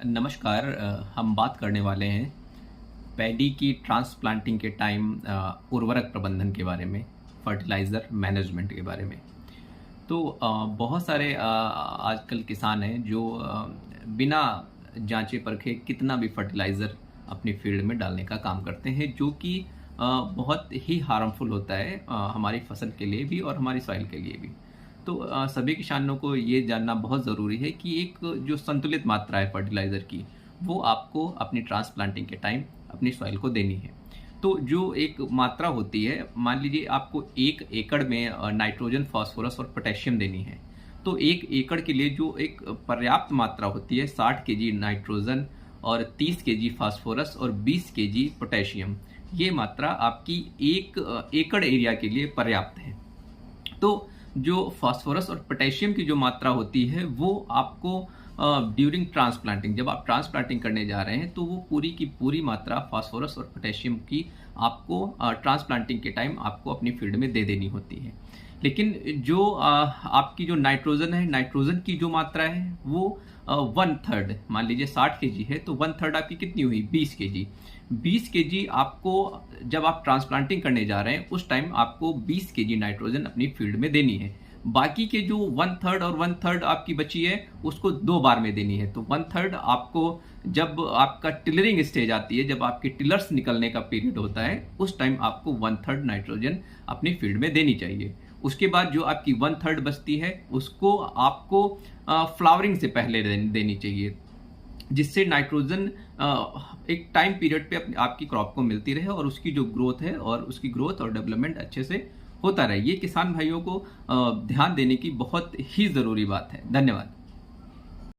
नमस्कार। हम बात करने वाले हैं पैडी की ट्रांसप्लांटिंग के टाइम उर्वरक प्रबंधन के बारे में, फर्टिलाइज़र मैनेजमेंट के बारे में। तो बहुत सारे आजकल किसान हैं जो बिना जांचे परखे कितना भी फर्टिलाइज़र अपनी फील्ड में डालने का काम करते हैं, जो कि बहुत ही हार्मफुल होता है हमारी फसल के लिए भी और हमारी सॉइल के लिए भी। तो सभी किसानों को ये जानना बहुत ज़रूरी है कि एक जो संतुलित मात्रा है फर्टिलाइज़र की, वो आपको अपनी ट्रांसप्लांटिंग के टाइम अपनी सॉइल को देनी है। तो जो एक मात्रा होती है, मान लीजिए आपको 1 एकड़ में नाइट्रोजन, फास्फोरस और पोटेशियम देनी है। तो 1 एकड़ के लिए जो एक पर्याप्त मात्रा होती है 60 केजी नाइट्रोजन और 30 केजी फास्फोरस और 20 केजी पोटेशियम, ये मात्रा आपकी 1 एकड़ एरिया के लिए पर्याप्त है। तो जो फास्फोरस और पोटेशियम की जो मात्रा होती है, वो आपको ड्यूरिंग ट्रांसप्लांटिंग, जब आप ट्रांसप्लांटिंग करने जा रहे हैं, तो वो पूरी की पूरी मात्रा फास्फोरस और पोटेशियम की आपको ट्रांसप्लांटिंग के टाइम आपको अपनी फील्ड में दे देनी होती है। लेकिन जो आपकी जो नाइट्रोजन है, नाइट्रोजन की जो मात्रा है वो 1/3, मान लीजिए 60 केजी है तो 1/3 आपकी कितनी हुई, 20 केजी। 20 केजी आपको जब आप ट्रांसप्लांटिंग करने जा रहे हैं उस टाइम आपको 20 केजी नाइट्रोजन अपनी फील्ड में देनी है। बाकी के जो 1/3 और 1/3 आपकी बची है उसको 2 बार में देनी है। तो 1/3 आपको जब आपका टिलरिंग स्टेज आती है, जब आपके टिलर्स निकलने का पीरियड होता है, उस टाइम आपको 1/3 नाइट्रोजन अपनी फील्ड में देनी चाहिए। उसके बाद जो आपकी 1/3 बचती है उसको आपको फ्लावरिंग से पहले देनी चाहिए, जिससे नाइट्रोजन एक टाइम पीरियड पे आपकी क्रॉप को मिलती रहे और उसकी जो ग्रोथ है और उसकी ग्रोथ और डेवलपमेंट अच्छे से होता रहे। ये किसान भाइयों को ध्यान देने की बहुत ही ज़रूरी बात है। धन्यवाद।